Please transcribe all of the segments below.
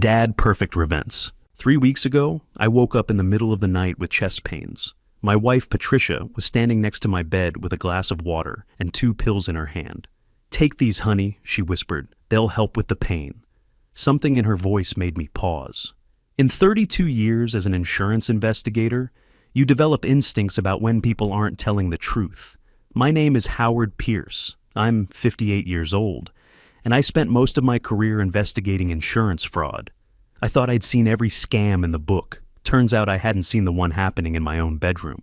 Dad perfect events. 3 weeks ago, I woke up in the middle of the night with chest pains. My wife, Patricia, was standing next to my bed with a glass of water and 2 pills in her hand. "Take these, honey," she whispered. "They'll help with the pain." Something in her voice made me pause. In 32 years as an insurance investigator, you develop instincts about when people aren't telling the truth. My name is Howard Pierce. I'm 58 years old, and I spent most of my career investigating insurance fraud. I thought I'd seen every scam in the book. Turns out I hadn't seen the one happening in my own bedroom.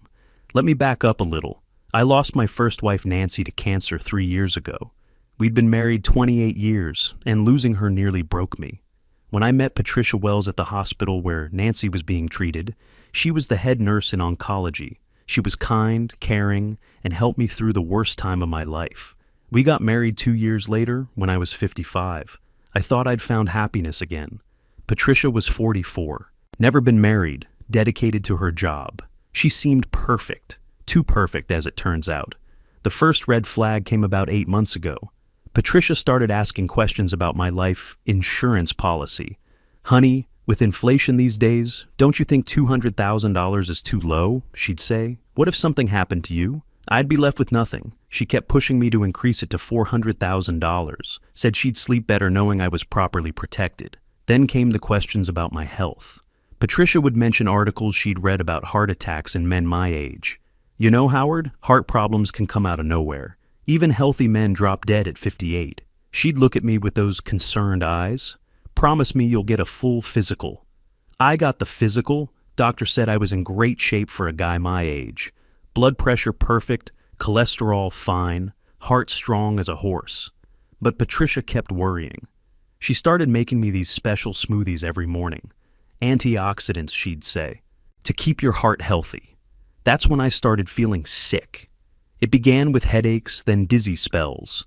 Let me back up a little. I lost my first wife Nancy to cancer 3 years ago. We'd been married 28 years, and losing her nearly broke me. When I met Patricia Wells at the hospital where Nancy was being treated, she was the head nurse in oncology. She was kind, caring, and helped me through the worst time of my life. We got married 2 years later when I was 55. I thought I'd found happiness again. Patricia was 44. Never been married, dedicated to her job. She seemed perfect, too perfect as it turns out. The first red flag came about 8 months ago. Patricia started asking questions about my life insurance policy. "Honey, with inflation these days, don't you think $200,000 is too low?" she'd say. "What if something happened to you? I'd be left with nothing." She kept pushing me to increase it to $400,000, said she'd sleep better knowing I was properly protected. Then came the questions about my health. Patricia would mention articles she'd read about heart attacks in men my age. "You know, Howard, heart problems can come out of nowhere. Even healthy men drop dead at 58. She'd look at me with those concerned eyes. "Promise me you'll get a full physical." I got the physical. Doctor said I was in great shape for a guy my age. Blood pressure perfect, cholesterol fine, heart strong as a horse. But Patricia kept worrying. She started making me these special smoothies every morning. Antioxidants, she'd say, to keep your heart healthy. That's when I started feeling sick. It began with headaches, then dizzy spells.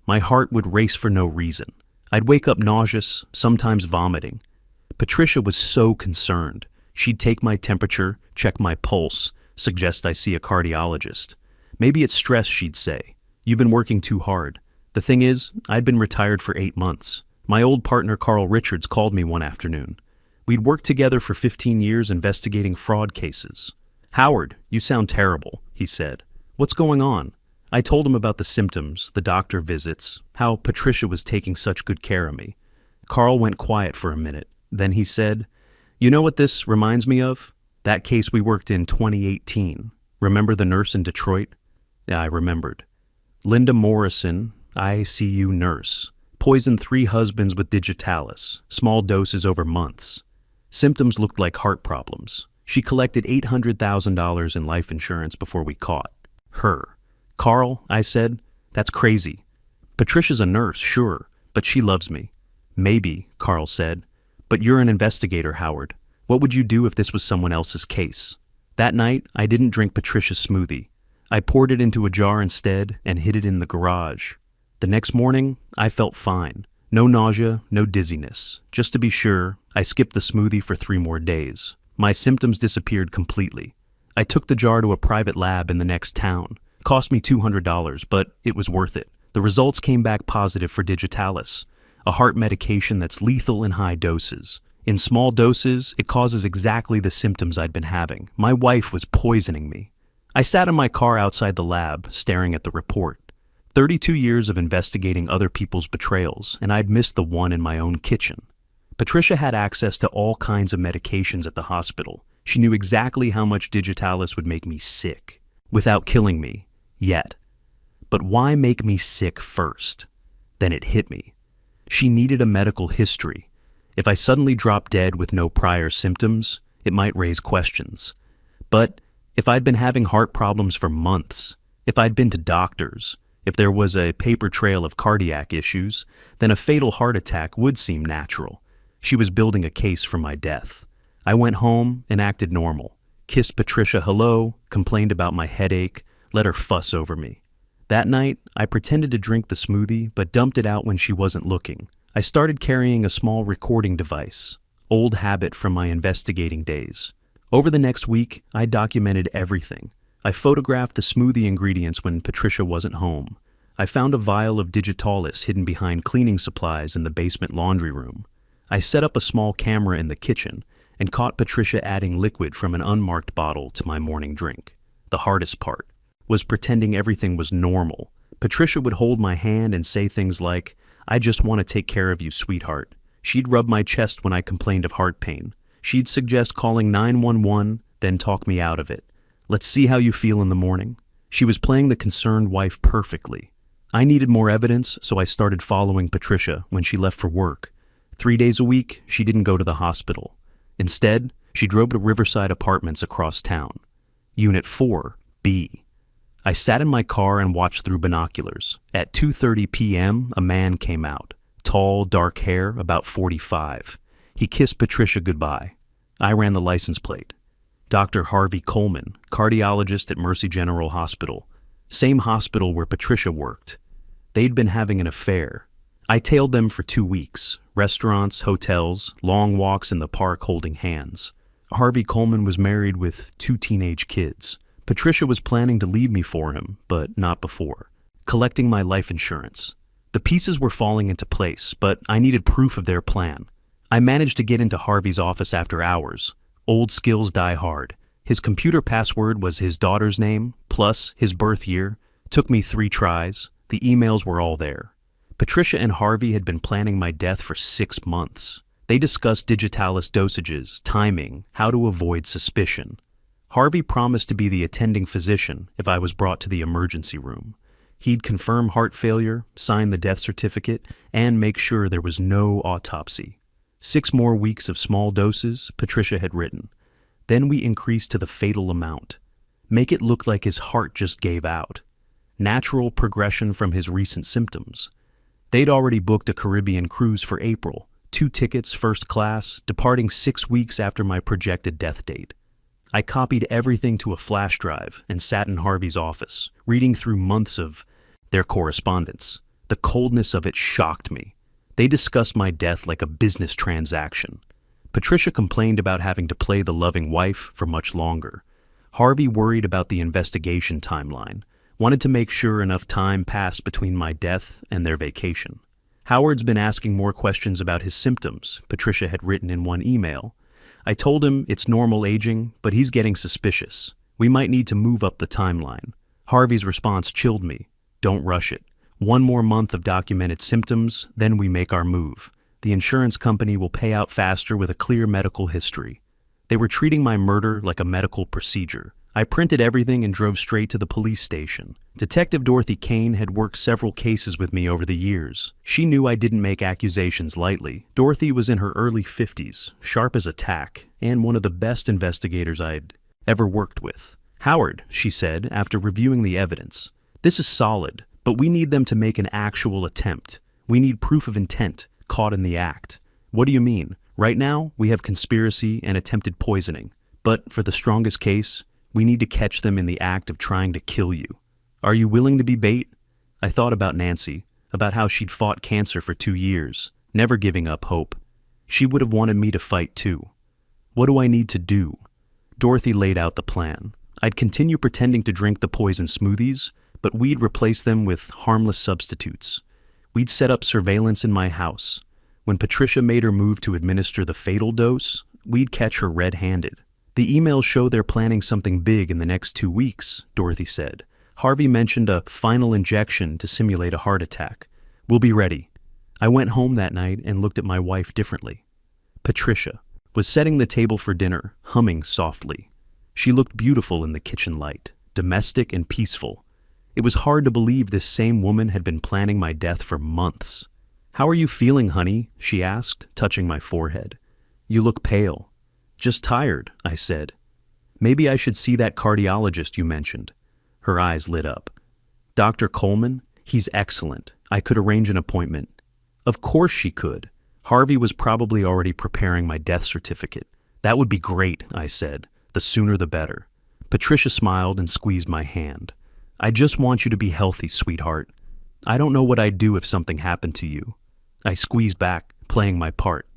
My heart would race for no reason. I'd wake up nauseous, sometimes vomiting. Patricia was so concerned. She'd take my temperature, check my pulse, suggest I see a cardiologist. "Maybe it's stress," she'd say. "You've been working too hard." The thing is, I'd been retired for 8 months. My old partner Carl Richards called me one afternoon. We'd worked together for 15 years investigating fraud cases. "Howard, you sound terrible," he said. "What's going on?" I told him about the symptoms, the doctor visits, how Patricia was taking such good care of me. Carl went quiet for a minute. Then he said, "You know what this reminds me of? That case we worked in 2018. Remember the nurse in Detroit?" Yeah, I remembered. Linda Morrison, ICU nurse. Poisoned 3 husbands with digitalis, small doses over months. Symptoms looked like heart problems. She collected $800,000 in life insurance before we caught her. "Carl," I said, "that's crazy. Patricia's a nurse, sure, but she loves me." "Maybe," Carl said, "but you're an investigator, Howard. What would you do if this was someone else's case?" That night, I didn't drink Patricia's smoothie. I poured it into a jar instead and hid it in the garage. The next morning, I felt fine. No nausea, no dizziness. Just to be sure, I skipped the smoothie for 3 more days. My symptoms disappeared completely. I took the jar to a private lab in the next town. It cost me $200, but it was worth it. The results came back positive for digitalis, a heart medication that's lethal in high doses. In small doses, it causes exactly the symptoms I'd been having. My wife was poisoning me. I sat in my car outside the lab, staring at the report. 32 years of investigating other people's betrayals, and I'd missed the one in my own kitchen. Patricia had access to all kinds of medications at the hospital. She knew exactly how much digitalis would make me sick, without killing me, yet. But why make me sick first? Then it hit me. She needed a medical history. If I suddenly dropped dead with no prior symptoms, it might raise questions. But if I'd been having heart problems for months, if I'd been to doctors, if there was a paper trail of cardiac issues, then a fatal heart attack would seem natural. She was building a case for my death. I went home and acted normal, kissed Patricia hello, complained about my headache, let her fuss over me. That night, I pretended to drink the smoothie, but dumped it out when she wasn't looking. I started carrying a small recording device, old habit from my investigating days. Over the next week, I documented everything. I photographed the smoothie ingredients when Patricia wasn't home. I found a vial of digitalis hidden behind cleaning supplies in the basement laundry room. I set up a small camera in the kitchen and caught Patricia adding liquid from an unmarked bottle to my morning drink. The hardest part was pretending everything was normal. Patricia would hold my hand and say things like, "I just want to take care of you, sweetheart." She'd rub my chest when I complained of heart pain. She'd suggest calling 911, then talk me out of it. "Let's see how you feel in the morning." She was playing the concerned wife perfectly. I needed more evidence, so I started following Patricia when she left for work. 3 days a week, she didn't go to the hospital. Instead, she drove to Riverside Apartments across town. Unit 4, B. I sat in my car and watched through binoculars. At 2:30 p.m., a man came out. Tall, dark hair, about 45. He kissed Patricia goodbye. I ran the license plate. Dr. Harvey Coleman, cardiologist at Mercy General Hospital. Same hospital where Patricia worked. They'd been having an affair. I tailed them for 2 weeks. Restaurants, hotels, long walks in the park holding hands. Harvey Coleman was married with 2 teenage kids. Patricia was planning to leave me for him, but not before. Collecting my life insurance. The pieces were falling into place, but I needed proof of their plan. I managed to get into Harvey's office after hours. Old skills die hard. His computer password was his daughter's name, plus his birth year. Took me 3 tries. The emails were all there. Patricia and Harvey had been planning my death for 6 months. They discussed digitalis dosages, timing, how to avoid suspicion. Harvey promised to be the attending physician if I was brought to the emergency room. He'd confirm heart failure, sign the death certificate, and make sure there was no autopsy. 6 more weeks of small doses, Patricia had written. Then we increased to the fatal amount. Make it look like his heart just gave out. Natural progression from his recent symptoms. They'd already booked a Caribbean cruise for April, 2 tickets, first class, departing 6 weeks after my projected death date. I copied everything to a flash drive and sat in Harvey's office, reading through months of their correspondence. The coldness of it shocked me. They discussed my death like a business transaction. Patricia complained about having to play the loving wife for much longer. Harvey worried about the investigation timeline, wanted to make sure enough time passed between my death and their vacation. Howard's been asking more questions about his symptoms, Patricia had written in one email. I told him it's normal aging, but he's getting suspicious. We might need to move up the timeline. Harvey's response chilled me. Don't rush it. 1 more month of documented symptoms, then we make our move. The insurance company will pay out faster with a clear medical history. They were treating my murder like a medical procedure. I printed everything and drove straight to the police station. Detective Dorothy Kane had worked several cases with me over the years. She knew I didn't make accusations lightly. Dorothy was in her early 50s, sharp as a tack, and one of the best investigators I'd ever worked with. "Howard," she said, after reviewing the evidence, "this is solid, but we need them to make an actual attempt. We need proof of intent, caught in the act." "What do you mean?" "Right now, we have conspiracy and attempted poisoning. But for the strongest case, we need to catch them in the act of trying to kill you. Are you willing to be bait?" I thought about Nancy, about how she'd fought cancer for 2 years, never giving up hope. She would have wanted me to fight too. What do I need to do? Dorothy laid out the plan. I'd continue pretending to drink the poison smoothies, but we'd replace them with harmless substitutes. We'd set up surveillance in my house. When Patricia made her move to administer the fatal dose, we'd catch her red-handed. "The emails show they're planning something big in the next 2 weeks, Dorothy said. Harvey mentioned a final injection to simulate a heart attack. We'll be ready." I went home that night and looked at my wife differently. Patricia was setting the table for dinner, humming softly. She looked beautiful in the kitchen light, domestic and peaceful. It was hard to believe this same woman had been planning my death for months. "How are you feeling, honey?" she asked, touching my forehead. "You look pale." "Just tired," I said. "Maybe I should see that cardiologist you mentioned." Her eyes lit up. "Dr. Coleman? He's excellent. I could arrange an appointment." Of course she could. Harvey was probably already preparing my death certificate. "That would be great," I said. "The sooner the better." Patricia smiled and squeezed my hand. "I just want you to be healthy, sweetheart. I don't know what I'd do if something happened to you." I squeezed back, playing my part.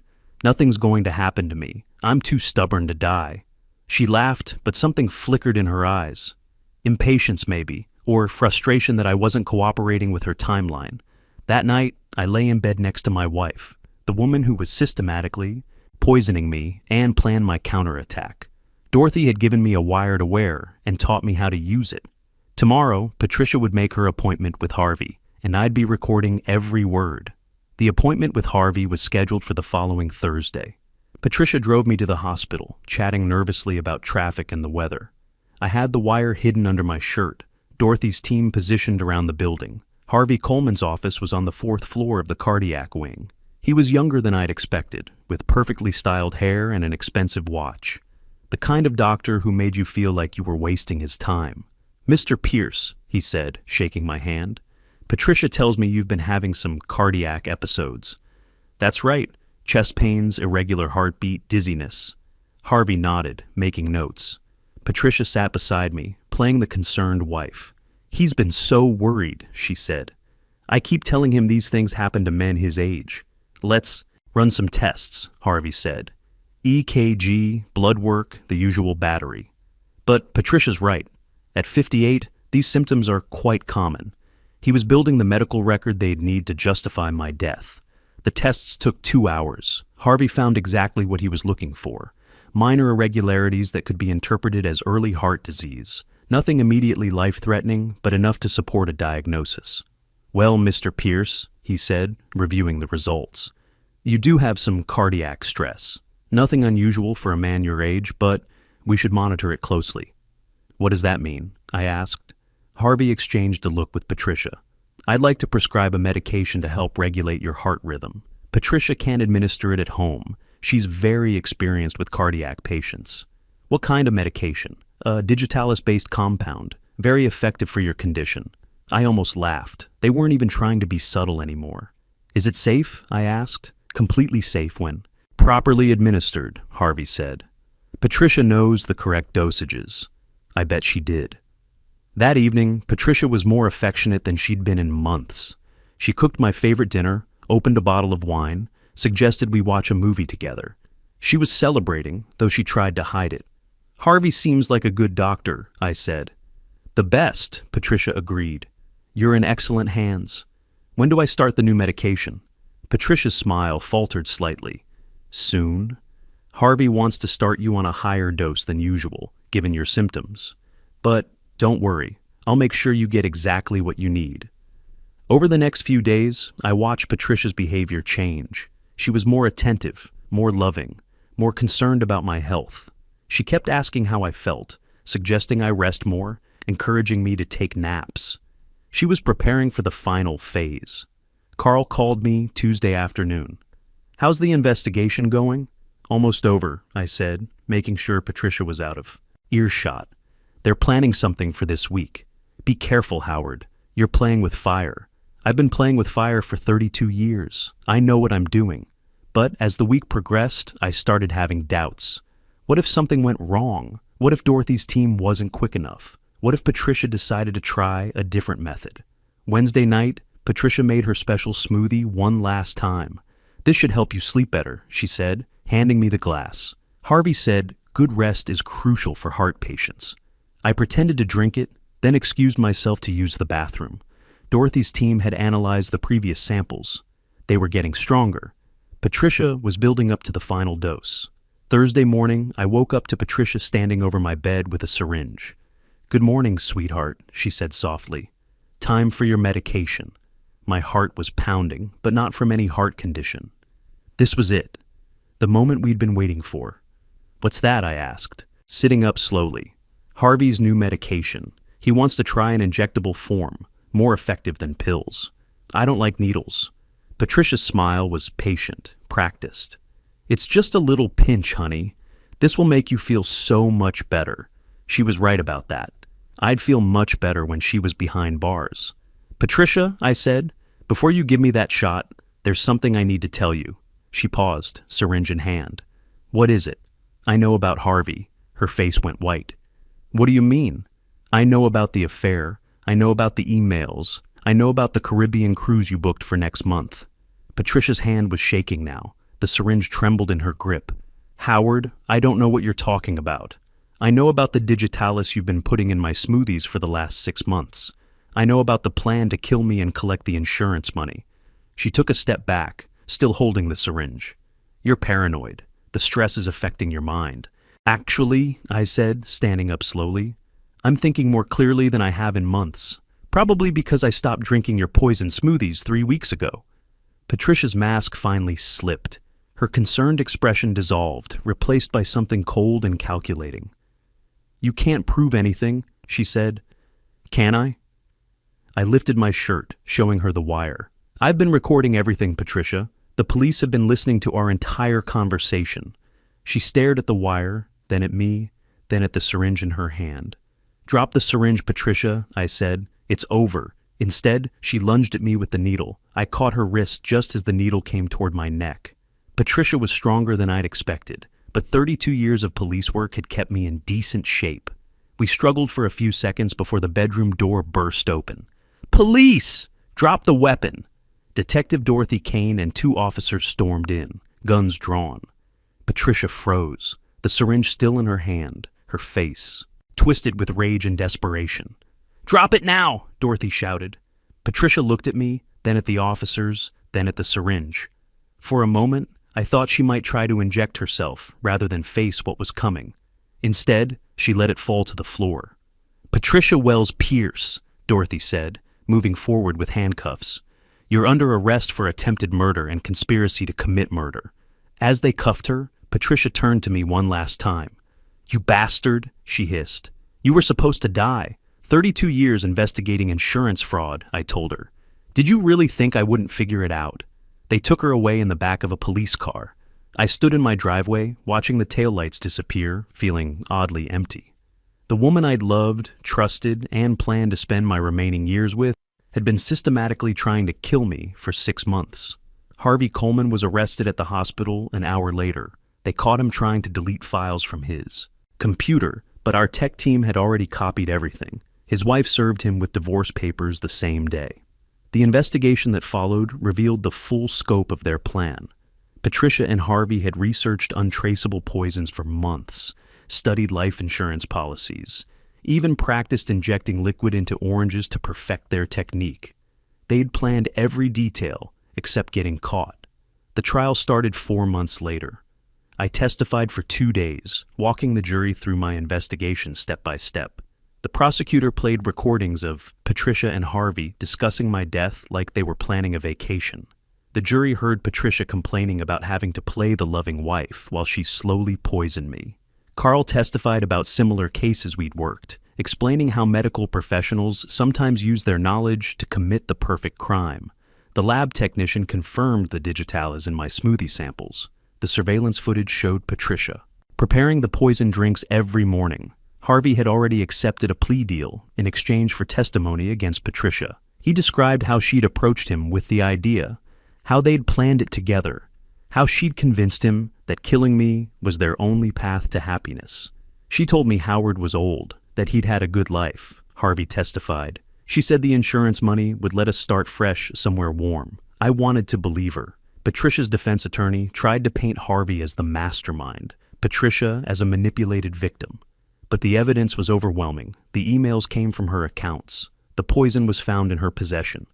"Nothing's going to happen to me. I'm too stubborn to die." She laughed, but something flickered in her eyes. Impatience, maybe, or frustration that I wasn't cooperating with her timeline. That night, I lay in bed next to my wife. the woman who was systematically poisoning me and planned my counterattack. Dorothy had given me a wire to wear and taught me how to use it. Tomorrow, Patricia would make her appointment with Harvey, and I'd be recording every word. The appointment with Harvey was scheduled for the following Thursday. Patricia drove me to the hospital, chatting nervously about traffic and the weather. I had the wire hidden under my shirt, Dorothy's team positioned around the building. Harvey Coleman's office was on the 4th floor of the cardiac wing. He was younger than I'd expected, with perfectly styled hair and an expensive watch. The kind of doctor who made you feel like you were wasting his time. "Mr. Pierce," he said, shaking my hand, "Patricia tells me you've been having some cardiac episodes." "That's right. Chest pains, irregular heartbeat, dizziness." Harvey nodded, making notes. Patricia sat beside me, playing the concerned wife. "He's been so worried," she said. "I keep telling him these things happen to men his age." "Let's run some tests," Harvey said. "EKG, blood work, the usual battery." But Patricia's right. At 58, these symptoms are quite common. He was building the medical record they'd need to justify my death. The tests took 2 hours. Harvey found exactly what he was looking for. Minor irregularities that could be interpreted as early heart disease. Nothing immediately life-threatening, but enough to support a diagnosis. "Well, Mr. Pierce," he said, reviewing the results, "you do have some cardiac stress. Nothing unusual for a man your age, but we should monitor it closely." "What does that mean?" I asked. Harvey exchanged a look with Patricia. "I'd like to prescribe a medication to help regulate your heart rhythm. Patricia can't administer it at home. She's very experienced with cardiac patients." "What kind of medication?" "A digitalis-based compound, very effective for your condition." I almost laughed. They weren't even trying to be subtle anymore. "Is it safe?" I asked. "Completely safe when properly administered," Harvey said. "Patricia knows the correct dosages." I bet she did. That evening, Patricia was more affectionate than she'd been in months. She cooked my favorite dinner, opened a bottle of wine, suggested we watch a movie together. She was celebrating, though she tried to hide it. "Harvey seems like a good doctor," I said. "The best," Patricia agreed. "You're in excellent hands. When do I start the new medication?" Patricia's smile faltered slightly. "Soon. Harvey wants to start you on a higher dose than usual, given your symptoms. But don't worry, I'll make sure you get exactly what you need." Over the next few days, I watched Patricia's behavior change. She was more attentive, more loving, more concerned about my health. She kept asking how I felt, suggesting I rest more, encouraging me to take naps. She was preparing for the final phase. Carl called me Tuesday afternoon. "How's the investigation going?" "Almost over," I said, making sure Patricia was out of earshot. "They're planning something for this week. Be careful, Howard. You're playing with fire. I've been playing with fire for 32 years. I know what I'm doing." But as the week progressed, I started having doubts. What if something went wrong? What if Dorothy's team wasn't quick enough? What if Patricia decided to try a different method? Wednesday night, Patricia made her special smoothie one last time. "This should help you sleep better," she said, handing me the glass. Harvey said, "Good rest is crucial for heart patients." I pretended to drink it, then excused myself to use the bathroom. Dorothy's team had analyzed the previous samples. They were getting stronger. Patricia was building up to the final dose. Thursday morning, I woke up to Patricia standing over my bed with a syringe. "Good morning, sweetheart," she said softly. "Time for your medication." My heart was pounding, but not from any heart condition. This was it. The moment we'd been waiting for. "What's that?" I asked, sitting up slowly. "Harvey's new medication. He wants to try an injectable form, more effective than pills. I don't like needles." Patricia's smile was patient, practiced. "It's just a little pinch, honey. This will make you feel so much better." She was right about that. I'd feel much better when she was behind bars. "Patricia," I said, "before you give me that shot, there's something I need to tell you." She paused, syringe in hand. "What is it?" "I know about Harvey." Her face went white. "What do you mean?" "I know about the affair. I know about the emails. I know about the Caribbean cruise you booked for next month." Patricia's hand was shaking now. The syringe trembled in her grip. "Howard, I don't know what you're talking about. I know about the digitalis you've been putting in my smoothies for the last 6 months. I know about the plan to kill me and collect the insurance money." She took a step back, still holding the syringe. You're paranoid. The stress is affecting your mind. Actually, I said, standing up slowly, I'm thinking more clearly than I have in months. Probably because I stopped drinking your poison smoothies 3 weeks ago. Patricia's mask finally slipped. Her concerned expression dissolved, replaced by something cold and calculating. You can't prove anything, she said. Can I? I lifted my shirt, showing her the wire. I've been recording everything, Patricia. The police have been listening to our entire conversation. She stared at the wire, then at me, then at the syringe in her hand. Drop the syringe, Patricia, I said. It's over. Instead, she lunged at me with the needle. I caught her wrist just as the needle came toward my neck. Patricia was stronger than I'd expected, but 32 years of police work had kept me in decent shape. We struggled for a few seconds before the bedroom door burst open. Police! Drop the weapon! Detective Dorothy Kane and 2 officers stormed in, guns drawn. Patricia froze, the syringe still in her hand, her face twisted with rage and desperation. Drop it now! Dorothy shouted. Patricia looked at me, then at the officers, then at the syringe. For a moment, I thought she might try to inject herself rather than face what was coming. Instead, she let it fall to the floor. Patricia Wells Pierce, Dorothy said, moving forward with handcuffs. You're under arrest for attempted murder and conspiracy to commit murder. As they cuffed her, Patricia turned to me one last time. You bastard, she hissed. You were supposed to die. 32 years investigating insurance fraud, I told her. Did you really think I wouldn't figure it out? They took her away in the back of a police car. I stood in my driveway, watching the taillights disappear, feeling oddly empty. The woman I'd loved, trusted, and planned to spend my remaining years with had been systematically trying to kill me for 6 months. Harvey Coleman was arrested at the hospital an hour later. They caught him trying to delete files from his computer, but our tech team had already copied everything. His wife served him with divorce papers the same day. The investigation that followed revealed the full scope of their plan. Patricia and Harvey had researched untraceable poisons for months, studied life insurance policies, even practiced injecting liquid into oranges to perfect their technique. They'd planned every detail except getting caught. The trial started 4 months later. I testified for 2 days, walking the jury through my investigation step by step. The prosecutor played recordings of Patricia and Harvey discussing my death like they were planning a vacation. The jury heard Patricia complaining about having to play the loving wife while she slowly poisoned me. Carl testified about similar cases we'd worked, explaining how medical professionals sometimes use their knowledge to commit the perfect crime. The lab technician confirmed the digitalis in my smoothie samples. The surveillance footage showed Patricia preparing the poison drinks every morning. Harvey had already accepted a plea deal in exchange for testimony against Patricia. He described how she'd approached him with the idea, how they'd planned it together, how she'd convinced him that killing me was their only path to happiness. She told me Howard was old, that he'd had a good life, Harvey testified. She said the insurance money would let us start fresh somewhere warm. I wanted to believe her. Patricia's defense attorney tried to paint Harvey as the mastermind, Patricia as a manipulated victim. But the evidence was overwhelming. The emails came from her accounts. The poison was found in her possession.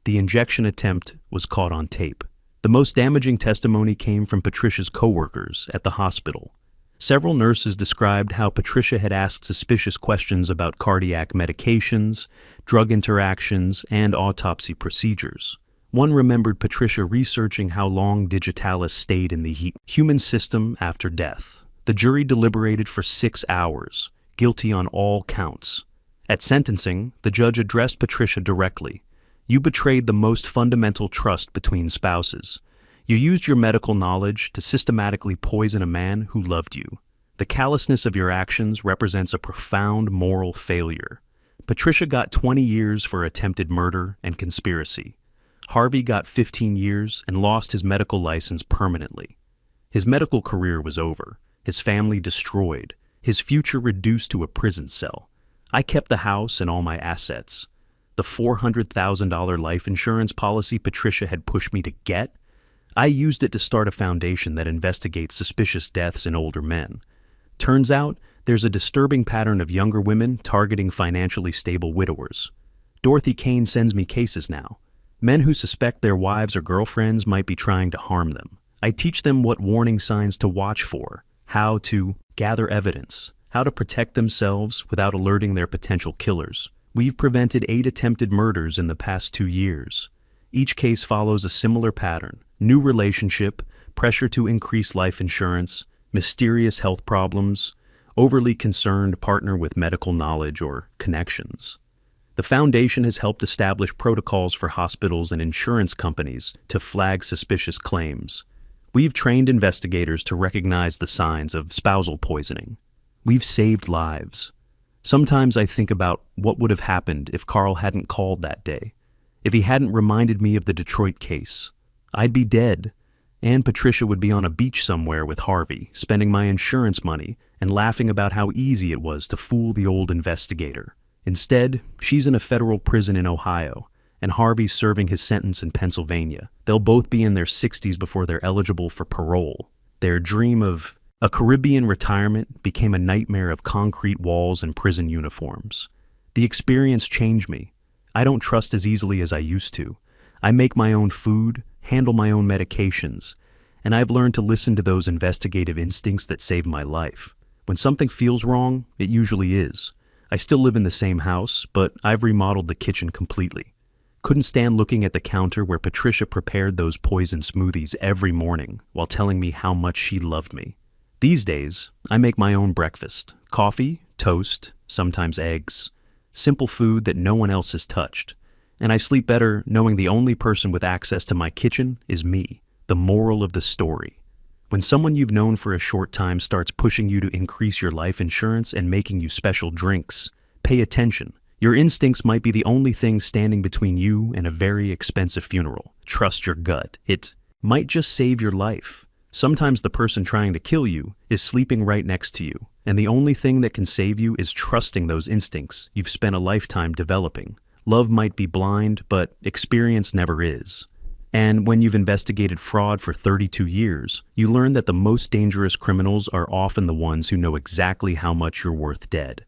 The injection attempt was caught on tape. The most damaging testimony came from Patricia's coworkers at the hospital. Several nurses described how Patricia had asked suspicious questions about cardiac medications, drug interactions, and autopsy procedures. One remembered Patricia researching how long digitalis stayed in the human system after death. The jury deliberated for 6 hours, guilty on all counts. At sentencing, the judge addressed Patricia directly. You betrayed the most fundamental trust between spouses. You used your medical knowledge to systematically poison a man who loved you. The callousness of your actions represents a profound moral failure. Patricia got 20 years for attempted murder and conspiracy. Harvey got 15 years and lost his medical license permanently. His medical career was over, his family destroyed, his future reduced to a prison cell. I kept the house and all my assets. The $400,000 life insurance policy Patricia had pushed me to get, I used it to start a foundation that investigates suspicious deaths in older men. Turns out, there's a disturbing pattern of younger women targeting financially stable widowers. Dorothy Kane sends me cases now. Men who suspect their wives or girlfriends might be trying to harm them. I teach them what warning signs to watch for, how to gather evidence, how to protect themselves without alerting their potential killers. We've prevented 8 attempted murders in the past 2 years. Each case follows a similar pattern: new relationship, pressure to increase life insurance, mysterious health problems, overly concerned partner with medical knowledge or connections. The foundation has helped establish protocols for hospitals and insurance companies to flag suspicious claims. We've trained investigators to recognize the signs of spousal poisoning. We've saved lives. Sometimes I think about what would have happened if Carl hadn't called that day, if he hadn't reminded me of the Detroit case. I'd be dead, and Patricia would be on a beach somewhere with Harvey, spending my insurance money and laughing about how easy it was to fool the old investigator. Instead, she's in a federal prison in Ohio, and Harvey's serving his sentence in Pennsylvania. They'll both be in their 60s before they're eligible for parole. Their dream of a Caribbean retirement became a nightmare of concrete walls and prison uniforms. The experience changed me. I don't trust as easily as I used to. I make my own food, handle my own medications, and I've learned to listen to those investigative instincts that saved my life. When something feels wrong, it usually is. I still live in the same house, but I've remodeled the kitchen completely. Couldn't stand looking at the counter where Patricia prepared those poison smoothies every morning while telling me how much she loved me. These days, I make my own breakfast: coffee, toast, sometimes eggs, simple food that no one else has touched. And I sleep better knowing the only person with access to my kitchen is me. The moral of the story: when someone you've known for a short time starts pushing you to increase your life insurance and making you special drinks, pay attention. Your instincts might be the only thing standing between you and a very expensive funeral. Trust your gut. It might just save your life. Sometimes the person trying to kill you is sleeping right next to you, and the only thing that can save you is trusting those instincts you've spent a lifetime developing. Love might be blind, but experience never is. And when you've investigated fraud for 32 years, you learn that the most dangerous criminals are often the ones who know exactly how much you're worth dead.